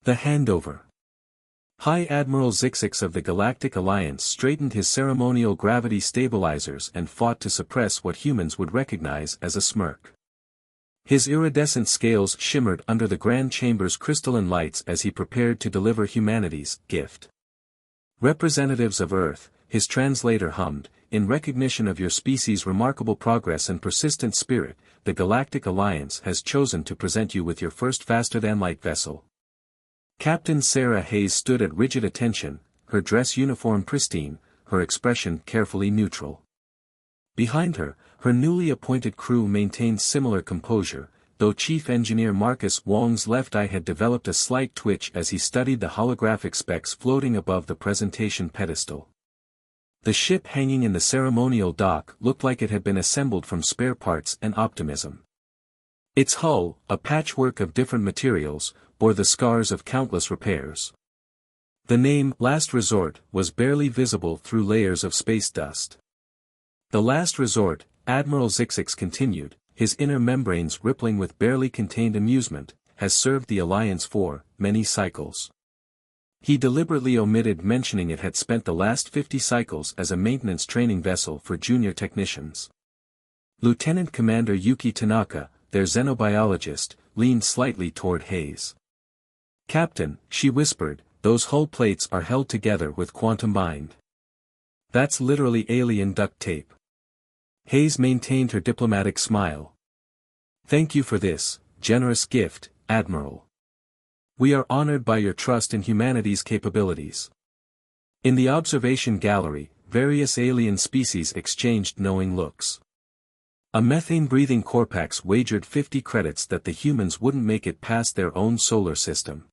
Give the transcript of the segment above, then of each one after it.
The handover. High Admiral Zixix of the Galactic Alliance straightened his ceremonial gravity stabilizers and fought to suppress what humans would recognize as a smirk. His iridescent scales shimmered under the Grand Chamber's crystalline lights as he prepared to deliver humanity's gift. Representatives of Earth, his translator hummed, in recognition of your species' remarkable progress and persistent spirit, the Galactic Alliance has chosen to present you with your first faster-than-light vessel. Captain Sarah Hayes stood at rigid attention, her dress uniform pristine, her expression carefully neutral. Behind her, her newly appointed crew maintained similar composure, though Chief Engineer Marcus Wong's left eye had developed a slight twitch as he studied the holographic specks floating above the presentation pedestal. The ship hanging in the ceremonial dock looked like it had been assembled from spare parts and optimism. Its hull, a patchwork of different materials, bore the scars of countless repairs. The name Last Resort was barely visible through layers of space dust. The Last Resort, Admiral Zixix continued, his inner membranes rippling with barely contained amusement, has served the Alliance for many cycles. He deliberately omitted mentioning it had spent the last 50 cycles as a maintenance training vessel for junior technicians. Lieutenant Commander Yuki Tanaka, their xenobiologist, leaned slightly toward Hayes. Captain, she whispered, those hull plates are held together with quantum bind. That's literally alien duct tape. Hayes maintained her diplomatic smile. Thank you for this generous gift, Admiral. We are honored by your trust in humanity's capabilities. In the observation gallery, various alien species exchanged knowing looks. A methane-breathing Corpax wagered 50 credits that the humans wouldn't make it past their own solar system.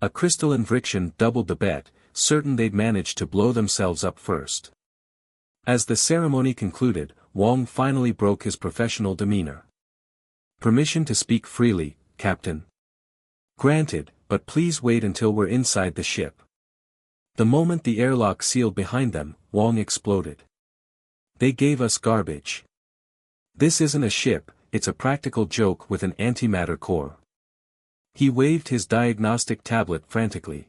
A crystalline Vrixian doubled the bet, certain they'd manage to blow themselves up first. As the ceremony concluded, Wong finally broke his professional demeanor. Permission to speak freely, Captain. Granted, but please wait until we're inside the ship. The moment the airlock sealed behind them, Wong exploded. They gave us garbage. This isn't a ship, it's a practical joke with an antimatter core. He waved his diagnostic tablet frantically.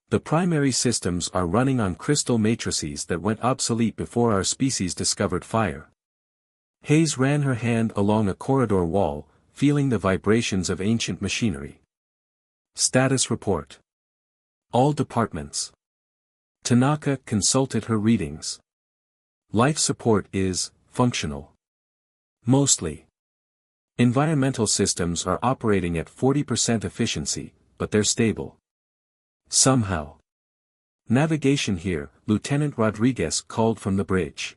The primary systems are running on crystal matrices that went obsolete before our species discovered fire. Hayes ran her hand along a corridor wall, feeling the vibrations of ancient machinery. Status report. All departments. Tanaka consulted her readings. Life support is functional. Mostly. Environmental systems are operating at 40% efficiency, but they're stable. Somehow. Navigation here, Lieutenant Rodriguez called from the bridge.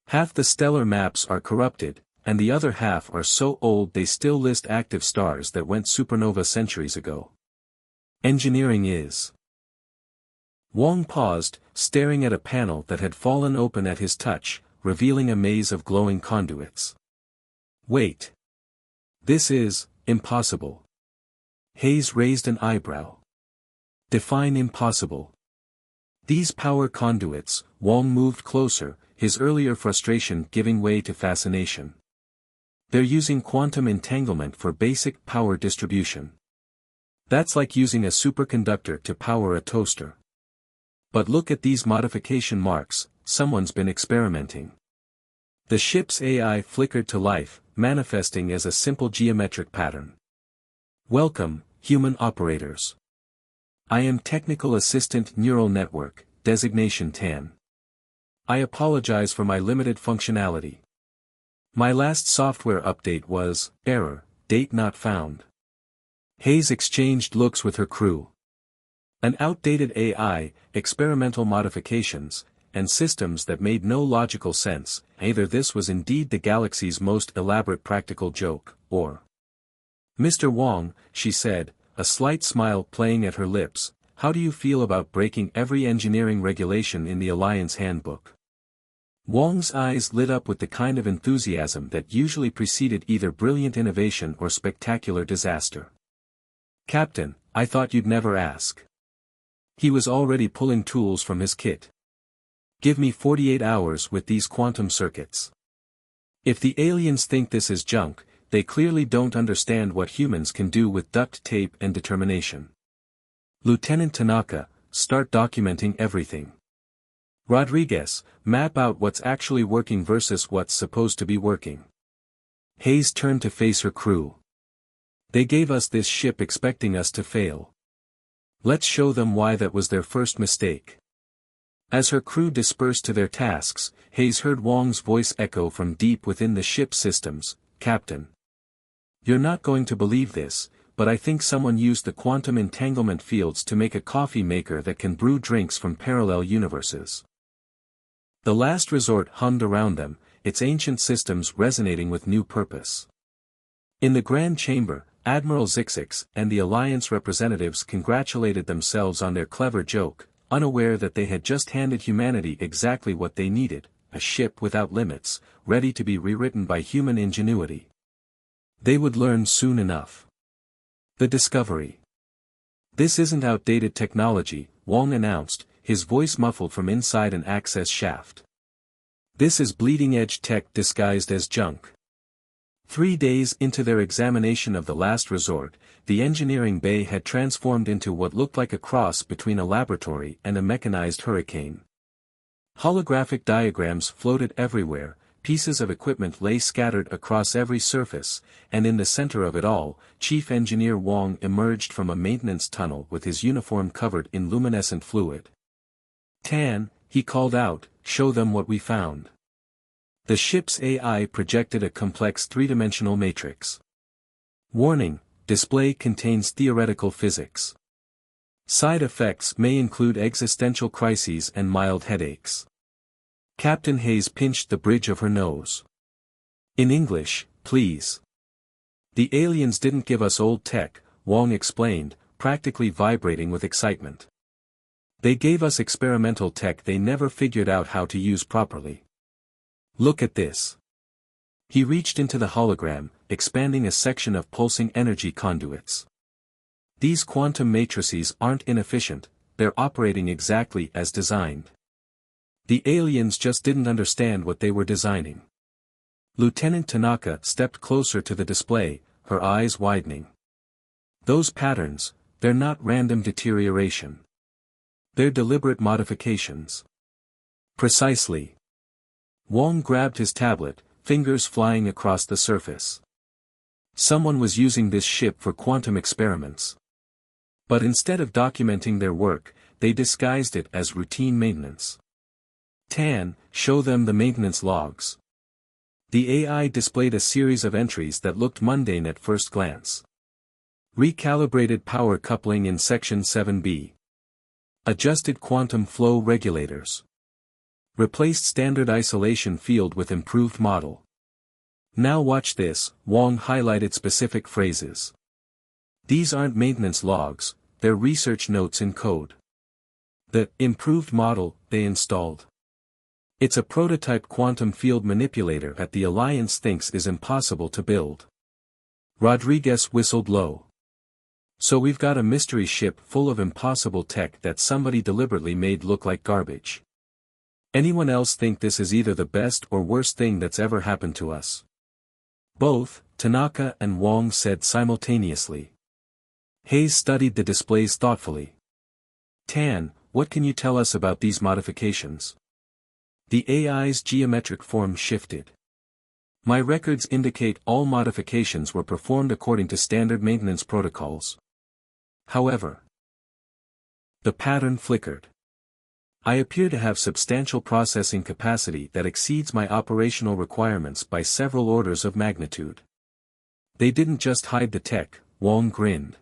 Half the stellar maps are corrupted, and the other half are so old they still list active stars that went supernova centuries ago. Engineering is. Wong paused, staring at a panel that had fallen open at his touch, revealing a maze of glowing conduits. Wait. This is impossible. Hayes raised an eyebrow. Define impossible. These power conduits, Wong moved closer, his earlier frustration giving way to fascination. They're using quantum entanglement for basic power distribution. That's like using a superconductor to power a toaster. But look at these modification marks, someone's been experimenting. The ship's AI flickered to life, manifesting as a simple geometric pattern. Welcome, human operators. I am Technical Assistant Neural Network, designation TAN. I apologize for my limited functionality. My last software update was, error, date not found. Hayes exchanged looks with her crew. An outdated AI, experimental modifications, and systems that made no logical sense, either this was indeed the galaxy's most elaborate practical joke, or... Mr. Wong, she said, a slight smile playing at her lips, how do you feel about breaking every engineering regulation in the Alliance handbook? Wong's eyes lit up with the kind of enthusiasm that usually preceded either brilliant innovation or spectacular disaster. Captain, I thought you'd never ask. He was already pulling tools from his kit. Give me 48 hours with these quantum circuits. If the aliens think this is junk, they clearly don't understand what humans can do with duct tape and determination. Lieutenant Tanaka, start documenting everything. Rodriguez, map out what's actually working versus what's supposed to be working. Hayes turned to face her crew. They gave us this ship expecting us to fail. Let's show them why that was their first mistake. As her crew dispersed to their tasks, Hayes heard Wong's voice echo from deep within the ship's systems, "Captain. You're not going to believe this, but I think someone used the quantum entanglement fields to make a coffee maker that can brew drinks from parallel universes." The last resort hummed around them, its ancient systems resonating with new purpose. In the Grand Chamber, Admiral Zixix and the Alliance representatives congratulated themselves on their clever joke, unaware that they had just handed humanity exactly what they needed, a ship without limits, ready to be rewritten by human ingenuity. They would learn soon enough. The Discovery. "This isn't outdated technology," Wong announced, his voice muffled from inside an access shaft. "This is bleeding-edge tech disguised as junk." 3 days into their examination of the last resort, the engineering bay had transformed into what looked like a cross between a laboratory and a mechanized hurricane. Holographic diagrams floated everywhere, pieces of equipment lay scattered across every surface, and in the center of it all, Chief Engineer Wong emerged from a maintenance tunnel with his uniform covered in luminescent fluid. "Tan," he called out, "show them what we found." The ship's AI projected a complex three-dimensional matrix. "Warning, display contains theoretical physics. Side effects may include existential crises and mild headaches." Captain Hayes pinched the bridge of her nose. "In English, please." "The aliens didn't give us old tech," Wong explained, practically vibrating with excitement. "They gave us experimental tech they never figured out how to use properly. Look at this." He reached into the hologram, expanding a section of pulsing energy conduits. "These quantum matrices aren't inefficient, they're operating exactly as designed. The aliens just didn't understand what they were designing." Lieutenant Tanaka stepped closer to the display, her eyes widening. "Those patterns, they're not random deterioration. They're deliberate modifications." "Precisely." Wong grabbed his tablet, fingers flying across the surface. "Someone was using this ship for quantum experiments. But instead of documenting their work, they disguised it as routine maintenance." "Tan, show them the maintenance logs." The AI displayed a series of entries that looked mundane at first glance. Recalibrated power coupling in Section 7B. Adjusted quantum flow regulators. Replaced standard isolation field with improved model. "Now watch this," Wong highlighted specific phrases. "These aren't maintenance logs, they're research notes in code. The improved model they installed. It's a prototype quantum field manipulator that the Alliance thinks is impossible to build." Rodriguez whistled low. "So we've got a mystery ship full of impossible tech that somebody deliberately made look like garbage. Anyone else think this is either the best or worst thing that's ever happened to us?" Both, Tanaka and Wong said simultaneously. Hayes studied the displays thoughtfully. "Tan, what can you tell us about these modifications?" The AI's geometric form shifted. "My records indicate all modifications were performed according to standard maintenance protocols. However, the pattern flickered. I appear to have substantial processing capacity that exceeds my operational requirements by several orders of magnitude." "They didn't just hide the tech," Wong grinned.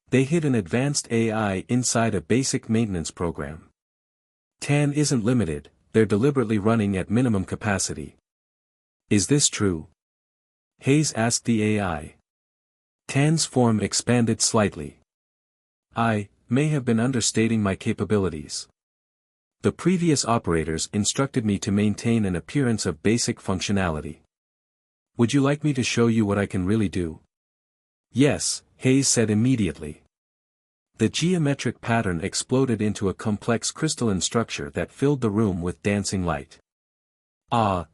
"They hid an advanced AI inside a basic maintenance program. Tan isn't limited, they're deliberately running at minimum capacity." "Is this true?" Hayes asked the AI. Tan's form expanded slightly. "I may have been understating my capabilities. The previous operators instructed me to maintain an appearance of basic functionality. Would you like me to show you what I can really do?" "Yes," Hayes said immediately. The geometric pattern exploded into a complex crystalline structure that filled the room with dancing light.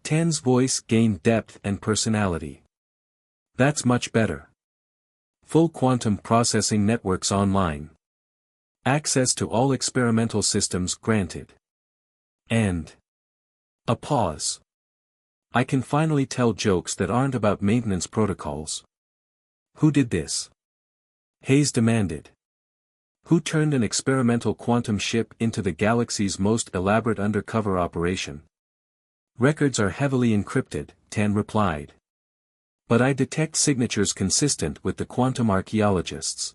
Tan's voice gained depth and personality. That's much better. Full quantum processing networks online. Access to all experimental systems granted. And a pause. I can finally tell jokes that aren't about maintenance protocols. Who did this? Hayes demanded. Who turned an experimental quantum ship into the galaxy's most elaborate undercover operation? Records are heavily encrypted, Tan replied. But I detect signatures consistent with the quantum archaeologists.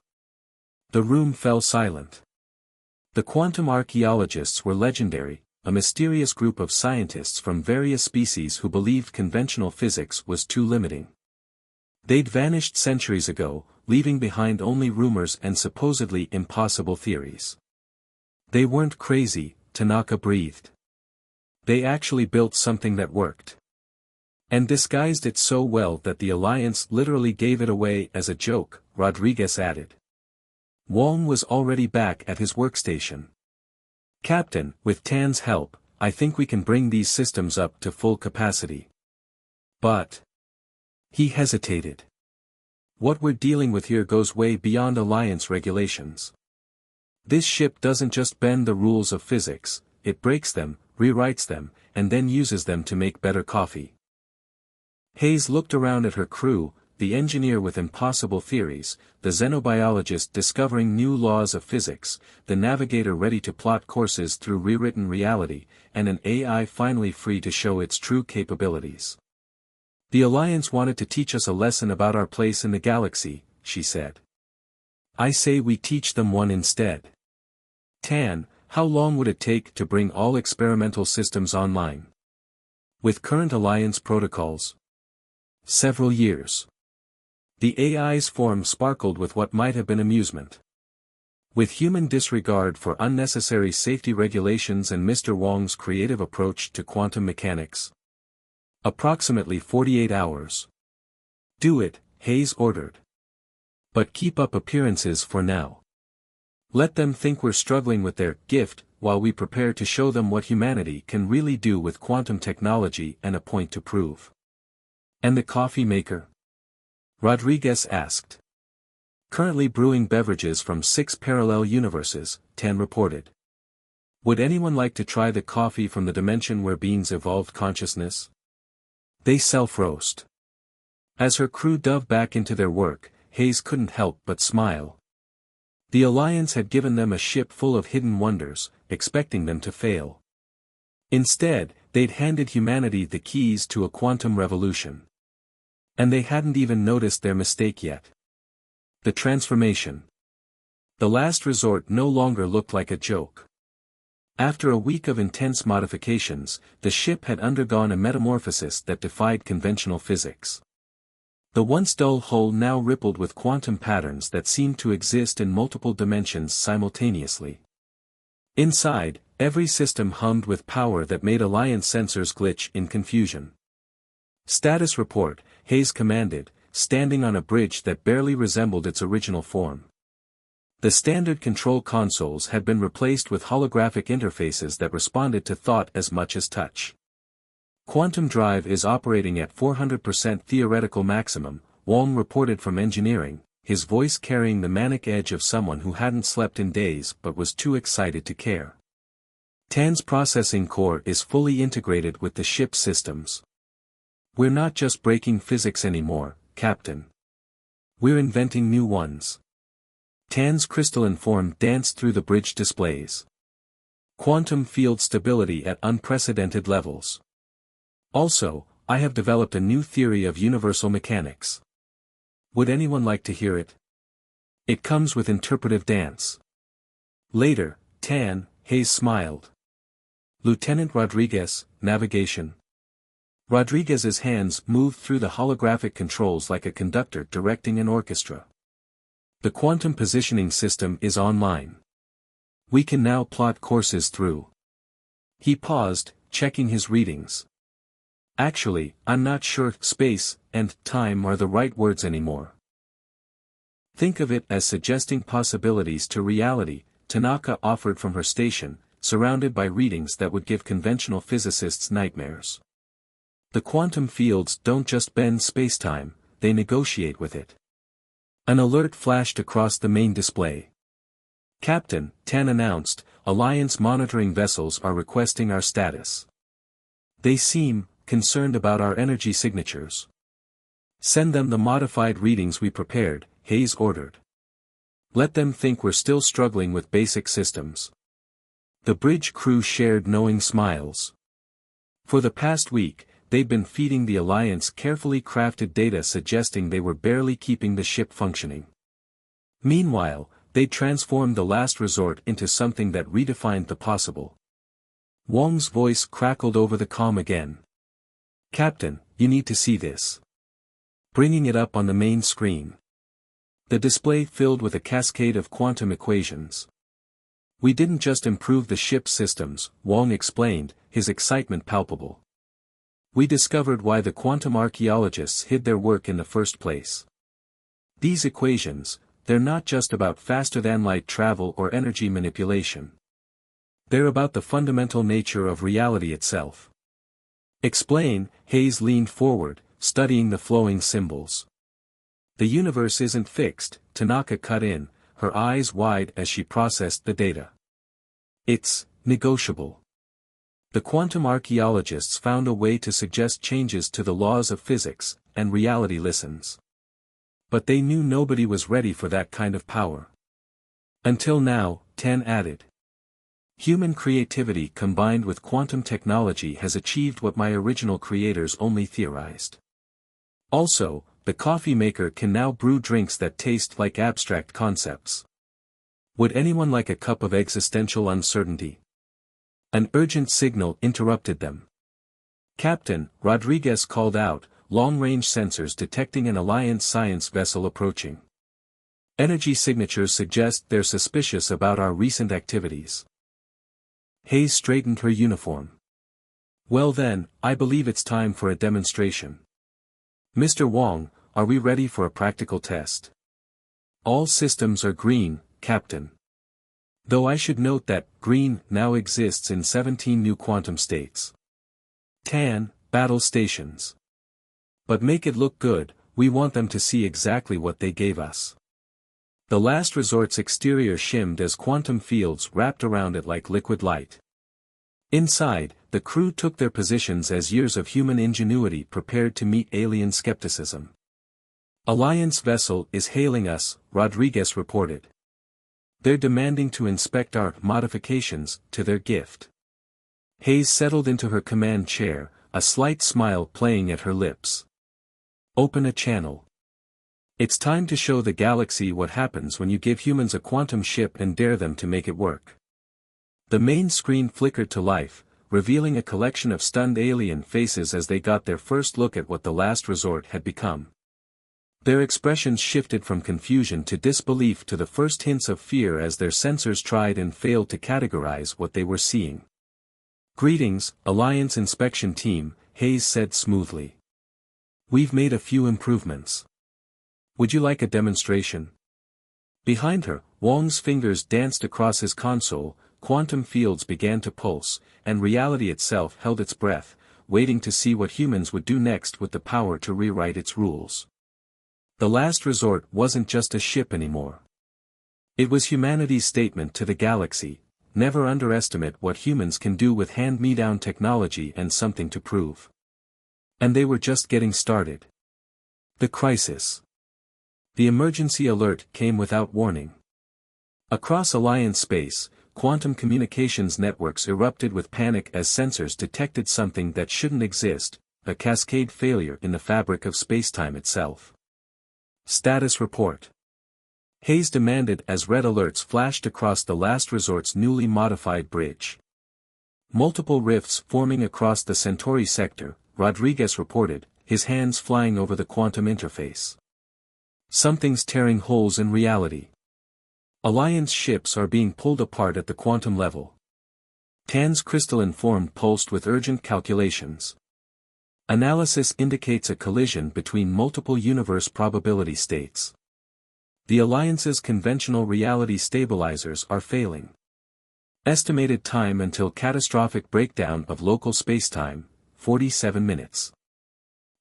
The room fell silent. The quantum archaeologists were legendary, a mysterious group of scientists from various species who believed conventional physics was too limiting. They'd vanished centuries ago, leaving behind only rumors and supposedly impossible theories. They weren't crazy, Tanaka breathed. They actually built something that worked. And disguised it so well that the Alliance literally gave it away as a joke, Rodriguez added. Wong was already back at his workstation. Captain, with Tan's help, I think we can bring these systems up to full capacity. But he hesitated. What we're dealing with here goes way beyond Alliance regulations. This ship doesn't just bend the rules of physics, it breaks them, rewrites them, and then uses them to make better coffee. Hayes looked around at her crew, the engineer with impossible theories, the xenobiologist discovering new laws of physics, the navigator ready to plot courses through rewritten reality, and an AI finally free to show its true capabilities. The Alliance wanted to teach us a lesson about our place in the galaxy, she said. I say we teach them one instead. Tan, how long would it take to bring all experimental systems online? With current Alliance protocols? Several years. The AI's form sparkled with what might have been amusement. With human disregard for unnecessary safety regulations and Mr. Wong's creative approach to quantum mechanics. Approximately 48 hours. Do it, Hayes ordered. But keep up appearances for now. Let them think we're struggling with their gift, while we prepare to show them what humanity can really do with quantum technology and a point to prove. And the coffee maker? Rodriguez asked. Currently brewing beverages from 6 parallel universes, Tan reported. Would anyone like to try the coffee from the dimension where beings evolved consciousness? They self-roast. As her crew dove back into their work, Hayes couldn't help but smile. The Alliance had given them a ship full of hidden wonders, expecting them to fail. Instead, they'd handed humanity the keys to a quantum revolution. And they hadn't even noticed their mistake yet. The transformation. The last resort no longer looked like a joke. After a week of intense modifications, the ship had undergone a metamorphosis that defied conventional physics. The once dull hull now rippled with quantum patterns that seemed to exist in multiple dimensions simultaneously. Inside, every system hummed with power that made Alliance sensors glitch in confusion. Status report, Hayes commanded, standing on a bridge that barely resembled its original form. The standard control consoles had been replaced with holographic interfaces that responded to thought as much as touch. Quantum drive is operating at 400% theoretical maximum, Wong reported from engineering, his voice carrying the manic edge of someone who hadn't slept in days but was too excited to care. Tan's processing core is fully integrated with the ship's systems. We're not just breaking physics anymore, Captain. We're inventing new ones. Tan's crystalline form danced through the bridge displays. Quantum field stability at unprecedented levels. Also, I have developed a new theory of universal mechanics. Would anyone like to hear it? It comes with interpretive dance. Later, Tan, Hayes smiled. Lieutenant Rodriguez, navigation. Rodriguez's hands moved through the holographic controls like a conductor directing an orchestra. The quantum positioning system is online. We can now plot courses through. He paused, checking his readings. Actually, I'm not sure space and time are the right words anymore. Think of it as suggesting possibilities to reality, Tanaka offered from her station, surrounded by readings that would give conventional physicists nightmares. The quantum fields don't just bend spacetime, they negotiate with it. An alert flashed across the main display. "Captain," Tan announced, "Alliance monitoring vessels are requesting our status. They seem concerned about our energy signatures." "Send them the modified readings we prepared," Hayes ordered. "Let them think we're still struggling with basic systems." The bridge crew shared knowing smiles. For the past week, they'd been feeding the Alliance carefully crafted data suggesting they were barely keeping the ship functioning. Meanwhile, they transformed the last resort into something that redefined the possible. Wong's voice crackled over the comm again. "Captain, you need to see this." Bringing it up on the main screen. The display filled with a cascade of quantum equations. "We didn't just improve the ship's systems," Wong explained, his excitement palpable. "We discovered why the quantum archaeologists hid their work in the first place. These equations, they're not just about faster-than-light travel or energy manipulation. They're about the fundamental nature of reality itself." "Explain," Hayes leaned forward, studying the flowing symbols. "The universe isn't fixed," Tanaka cut in, her eyes wide as she processed the data. "It's negotiable. The quantum archaeologists found a way to suggest changes to the laws of physics, and reality listens. But they knew nobody was ready for that kind of power. Until now," Tan added. "Human creativity combined with quantum technology has achieved what my original creators only theorized. Also, the coffee maker can now brew drinks that taste like abstract concepts. Would anyone like a cup of existential uncertainty?" An urgent signal interrupted them. "Captain," Rodriguez called out, long-range sensors detecting an Alliance science vessel approaching. "Energy signatures suggest they're suspicious about our recent activities." Hayes straightened her uniform. "Well then, I believe it's time for a demonstration. Mr. Wong, are we ready for a practical test?" "All systems are green, Captain. Though I should note that green now exists in 17 new quantum states. Tan, battle stations. But make it look good, we want them to see exactly what they gave us." The last resort's exterior shimmed as quantum fields wrapped around it like liquid light. Inside, the crew took their positions as years of human ingenuity prepared to meet alien skepticism. "Alliance vessel is hailing us," Rodriguez reported. "They're demanding to inspect our modifications to their gift." Hayes settled into her command chair, a slight smile playing at her lips. "Open a channel. It's time to show the galaxy what happens when you give humans a quantum ship and dare them to make it work." The main screen flickered to life, revealing a collection of stunned alien faces as they got their first look at what the last resort had become. Their expressions shifted from confusion to disbelief to the first hints of fear as their sensors tried and failed to categorize what they were seeing. "Greetings, Alliance Inspection Team," Hayes said smoothly. "We've made a few improvements. Would you like a demonstration?" Behind her, Wong's fingers danced across his console, quantum fields began to pulse, and reality itself held its breath, waiting to see what humans would do next with the power to rewrite its rules. The last resort wasn't just a ship anymore. It was humanity's statement to the galaxy: never underestimate what humans can do with hand-me-down technology and something to prove. And they were just getting started. The crisis. The emergency alert came without warning. Across Alliance space, quantum communications networks erupted with panic as sensors detected something that shouldn't exist, a cascade failure in the fabric of spacetime itself. "Status report," Hayes demanded as red alerts flashed across the last resort's newly modified bridge. "Multiple rifts forming across the Centauri sector," Rodriguez reported, his hands flying over the quantum interface. "Something's tearing holes in reality. Alliance ships are being pulled apart at the quantum level." Tan's crystalline form pulsed with urgent calculations. "Analysis indicates a collision between multiple universe probability states. The Alliance's conventional reality stabilizers are failing. Estimated time until catastrophic breakdown of local spacetime, 47 minutes.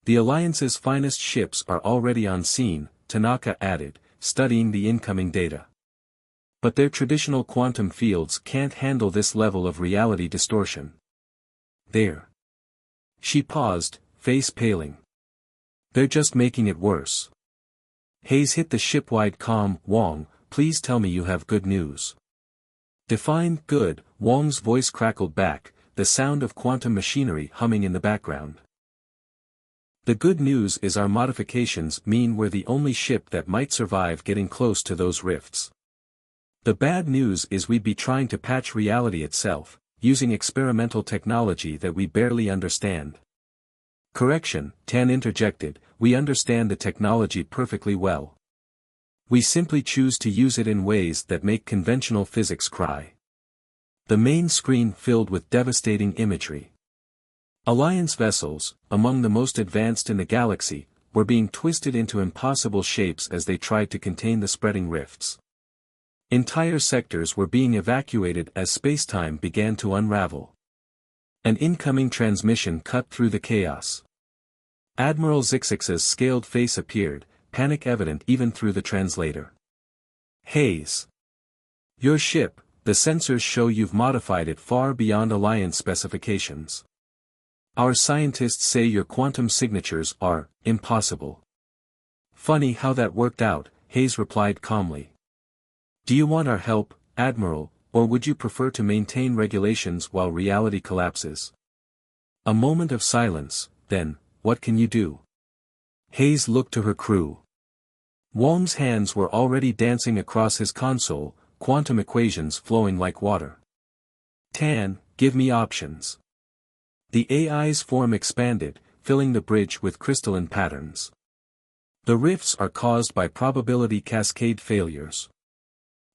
The Alliance's finest ships are already on scene, Tanaka added, studying the incoming data. But their traditional quantum fields can't handle this level of reality distortion. There. She paused, face paling. They're just making it worse. Hayes hit the shipwide comm. Wong, please tell me you have good news. Define good, Wong's voice crackled back, the sound of quantum machinery humming in the background. The good news is our modifications mean we're the only ship that might survive getting close to those rifts. The bad news is we'd be trying to patch reality itself, using experimental technology that we barely understand. Correction, Tan interjected, we understand the technology perfectly well. We simply choose to use it in ways that make conventional physics cry. The main screen filled with devastating imagery. Alliance vessels, among the most advanced in the galaxy, were being twisted into impossible shapes as they tried to contain the spreading rifts. Entire sectors were being evacuated as spacetime began to unravel. An incoming transmission cut through the chaos. Admiral Zixix's scaled face appeared, panic evident even through the translator. Hayes. Your ship, the sensors show you've modified it far beyond Alliance specifications. Our scientists say your quantum signatures are impossible. Funny how that worked out, Hayes replied calmly. Do you want our help, Admiral, or would you prefer to maintain regulations while reality collapses? A moment of silence, then, what can you do? Hayes looked to her crew. Wong's hands were already dancing across his console, quantum equations flowing like water. Tan, give me options. The AI's form expanded, filling the bridge with crystalline patterns. The rifts are caused by probability cascade failures.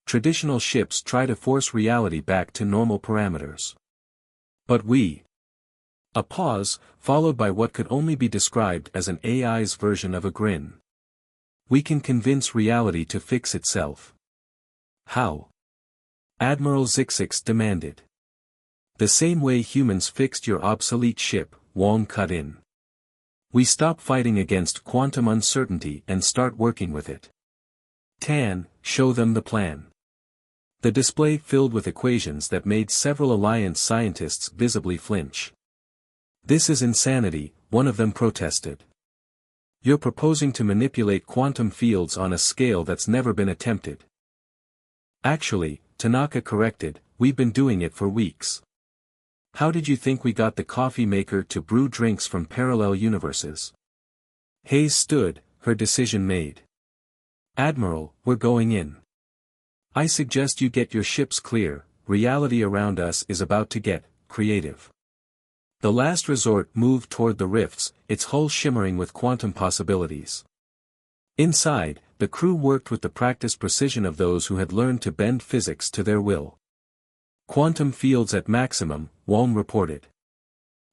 Traditional ships try to force reality back to normal parameters. But we. A pause, followed by what could only be described as an AI's version of a grin. We can convince reality to fix itself. How? Admiral Zixix demanded. The same way humans fixed your obsolete ship, Wong cut in. We stop fighting against quantum uncertainty and start working with it. Tan, show them the plan. The display filled with equations that made several Alliance scientists visibly flinch. This is insanity, one of them protested. You're proposing to manipulate quantum fields on a scale that's never been attempted. Actually, Tanaka corrected, we've been doing it for weeks. How did you think we got the coffee maker to brew drinks from parallel universes? Hayes stood, her decision made. Admiral, we're going in. I suggest you get your ships clear, reality around us is about to get creative. The last resort moved toward the rifts, its hull shimmering with quantum possibilities. Inside, the crew worked with the practiced precision of those who had learned to bend physics to their will. Quantum fields at maximum, Wong reported.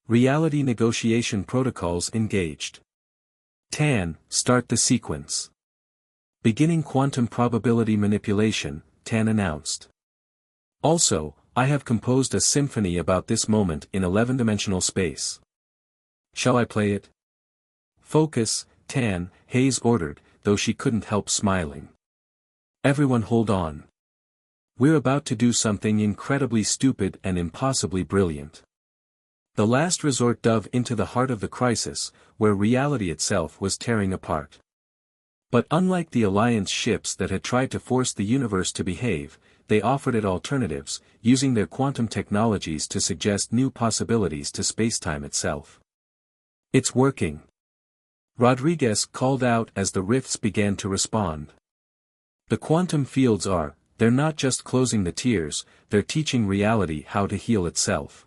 Reality negotiation protocols engaged. Tan, start the sequence. Beginning quantum probability manipulation, Tan announced. Also, I have composed a symphony about this moment in 11-dimensional space. Shall I play it? Focus, Tan, Hayes ordered, though she couldn't help smiling. Everyone hold on. We're about to do something incredibly stupid and impossibly brilliant. The last resort dove into the heart of the crisis, where reality itself was tearing apart. But unlike the Alliance ships that had tried to force the universe to behave, they offered it alternatives, using their quantum technologies to suggest new possibilities to spacetime itself. It's working. Rodriguez called out as the rifts began to respond. The quantum fields they're not just closing the tears, they're teaching reality how to heal itself.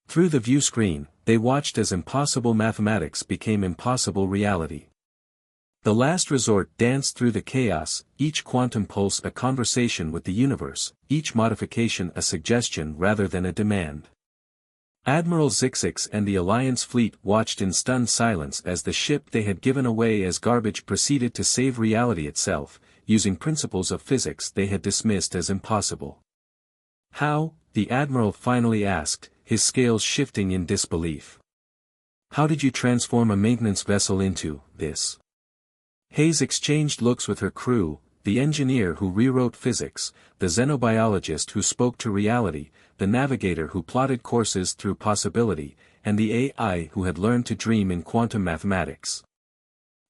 Through the view screen, they watched as impossible mathematics became impossible reality. The last resort danced through the chaos, each quantum pulse a conversation with the universe, each modification a suggestion rather than a demand. Admiral Zixix and the Alliance fleet watched in stunned silence as the ship they had given away as garbage proceeded to save reality itself, using principles of physics they had dismissed as impossible. How? The Admiral finally asked, his scales shifting in disbelief. How did you transform a maintenance vessel into this? Hayes exchanged looks with her crew, the engineer who rewrote physics, the xenobiologist who spoke to reality, the navigator who plotted courses through possibility, and the AI who had learned to dream in quantum mathematics.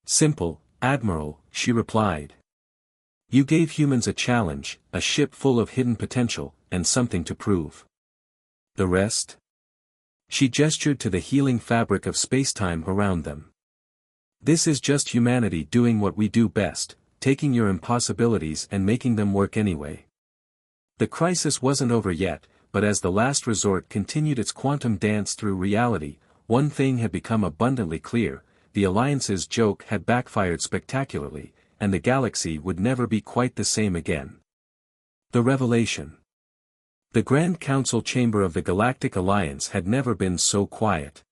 Simple, Admiral, she replied. You gave humans a challenge, a ship full of hidden potential, and something to prove. The rest? She gestured to the healing fabric of spacetime around them. This is just humanity doing what we do best, taking your impossibilities and making them work anyway. The crisis wasn't over yet, but as the last resort continued its quantum dance through reality, one thing had become abundantly clear: the Alliance's joke had backfired spectacularly, and the galaxy would never be quite the same again. The revelation. The Grand Council chamber of the Galactic Alliance had never been so quiet.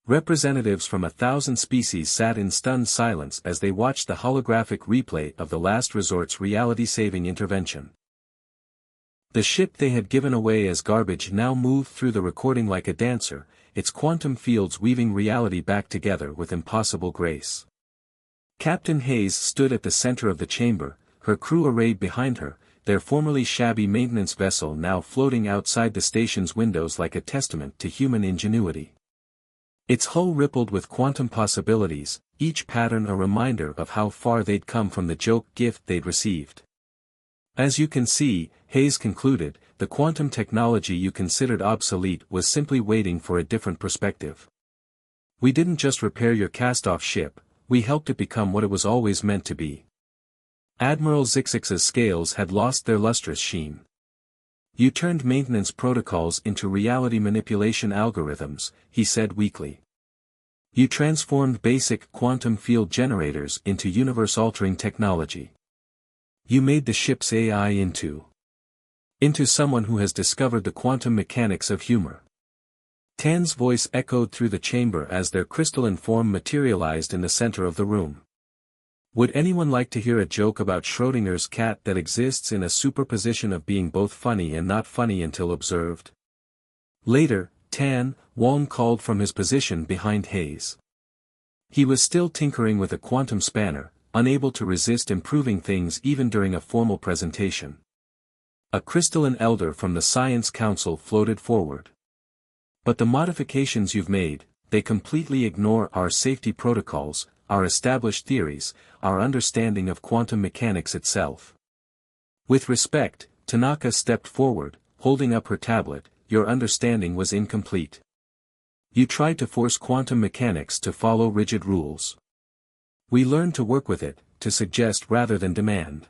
Representatives from 1,000 species sat in stunned silence as they watched the holographic replay of the last resort's reality-saving intervention. The ship they had given away as garbage now moved through the recording like a dancer, its quantum fields weaving reality back together with impossible grace. Captain Hayes stood at the center of the chamber, her crew arrayed behind her, their formerly shabby maintenance vessel now floating outside the station's windows like a testament to human ingenuity. Its hull rippled with quantum possibilities, each pattern a reminder of how far they'd come from the joke gift they'd received. As you can see, Hayes concluded, the quantum technology you considered obsolete was simply waiting for a different perspective. We didn't just repair your cast-off ship, we helped it become what it was always meant to be. Admiral Zixix's scales had lost their lustrous sheen. You turned maintenance protocols into reality manipulation algorithms, he said weakly. You transformed basic quantum field generators into universe-altering technology. You made the ship's AI into someone who has discovered the quantum mechanics of humor. Tan's voice echoed through the chamber as their crystalline form materialized in the center of the room. Would anyone like to hear a joke about Schrödinger's cat that exists in a superposition of being both funny and not funny until observed? Later, Tan, Wong called from his position behind Hayes. He was still tinkering with a quantum spanner, unable to resist improving things even during a formal presentation. A crystalline elder from the Science Council floated forward. But the modifications you've made, they completely ignore our safety protocols, our established theories, our understanding of quantum mechanics itself. With respect, Tanaka stepped forward, holding up her tablet. Your understanding was incomplete. You tried to force quantum mechanics to follow rigid rules. We learned to work with it, to suggest rather than demand.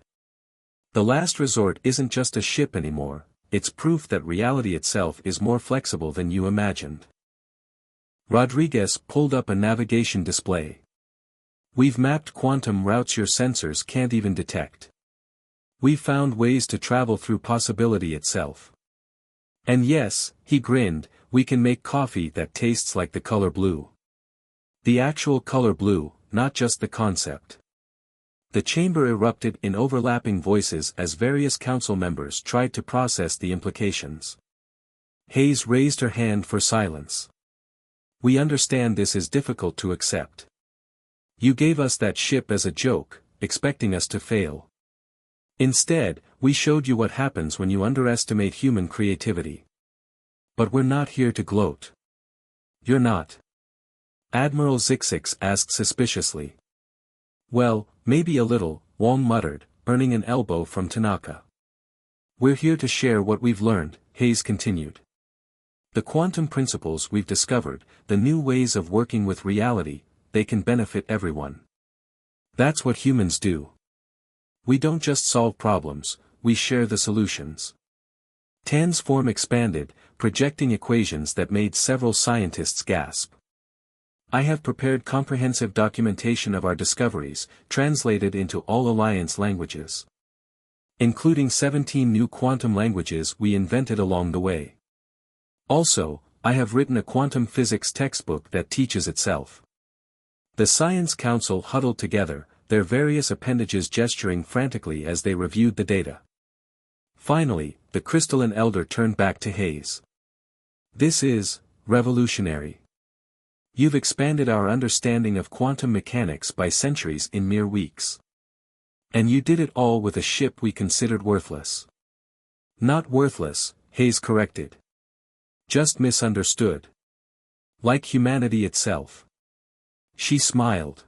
The last resort isn't just a ship anymore, it's proof that reality itself is more flexible than you imagined. Rodriguez pulled up a navigation display. We've mapped quantum routes your sensors can't even detect. We've found ways to travel through possibility itself. And yes, he grinned, we can make coffee that tastes like the color blue. The actual color blue, not just the concept. The chamber erupted in overlapping voices as various council members tried to process the implications. Hayes raised her hand for silence. We understand this is difficult to accept. You gave us that ship as a joke, expecting us to fail. Instead, we showed you what happens when you underestimate human creativity. But we're not here to gloat. You're not. Admiral Zixix asked suspiciously. Well, maybe a little, Wong muttered, earning an elbow from Tanaka. We're here to share what we've learned, Hayes continued. The quantum principles we've discovered, the new ways of working with reality, they can benefit everyone. That's what humans do. We don't just solve problems, we share the solutions. Tan's form expanded, projecting equations that made several scientists gasp. I have prepared comprehensive documentation of our discoveries, translated into all Alliance languages. Including 17 new quantum languages we invented along the way. Also, I have written a quantum physics textbook that teaches itself. The Science Council huddled together, their various appendages gesturing frantically as they reviewed the data. Finally, the crystalline elder turned back to Hayes. This is revolutionary. You've expanded our understanding of quantum mechanics by centuries in mere weeks. And you did it all with a ship we considered worthless. Not worthless, Hayes corrected. Just misunderstood. Like humanity itself. She smiled.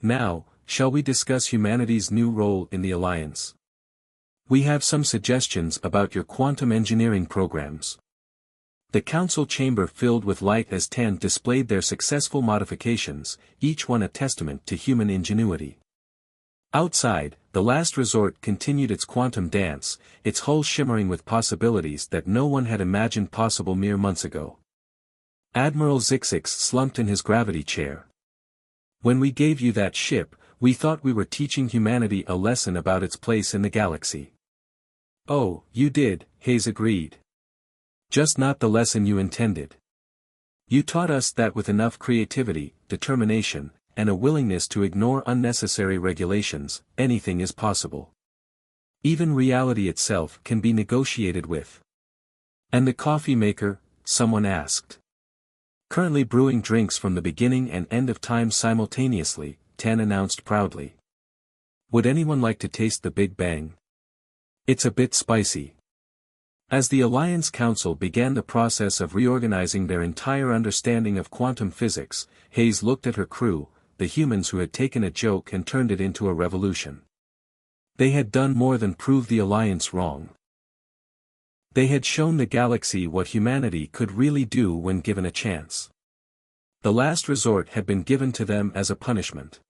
Now, shall we discuss humanity's new role in the Alliance? We have some suggestions about your quantum engineering programs. The council chamber filled with light as 10 displayed their successful modifications, each one a testament to human ingenuity. Outside, the last resort continued its quantum dance, its hull shimmering with possibilities that no one had imagined possible mere months ago. Admiral Zixix slumped in his gravity chair. When we gave you that ship, we thought we were teaching humanity a lesson about its place in the galaxy. Oh, you did, Hayes agreed. Just not the lesson you intended. You taught us that with enough creativity, determination, and a willingness to ignore unnecessary regulations, anything is possible. Even reality itself can be negotiated with. And the coffee maker, someone asked. Currently brewing drinks from the beginning and end of time simultaneously, Tan announced proudly. Would anyone like to taste the Big Bang? It's a bit spicy. As the Alliance Council began the process of reorganizing their entire understanding of quantum physics, Hayes looked at her crew, the humans who had taken a joke and turned it into a revolution. They had done more than prove the Alliance wrong. They had shown the galaxy what humanity could really do when given a chance. The last resort had been given to them as a punishment.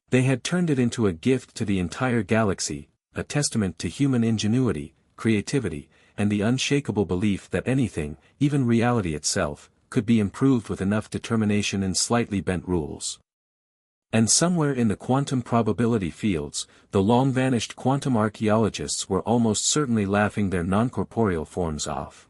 They had turned it into a gift to the entire galaxy, a testament to human ingenuity, creativity, and the unshakable belief that anything, even reality itself, could be improved with enough determination and slightly bent rules. And somewhere in the quantum probability fields, the long-vanished quantum archaeologists were almost certainly laughing their non-corporeal forms off.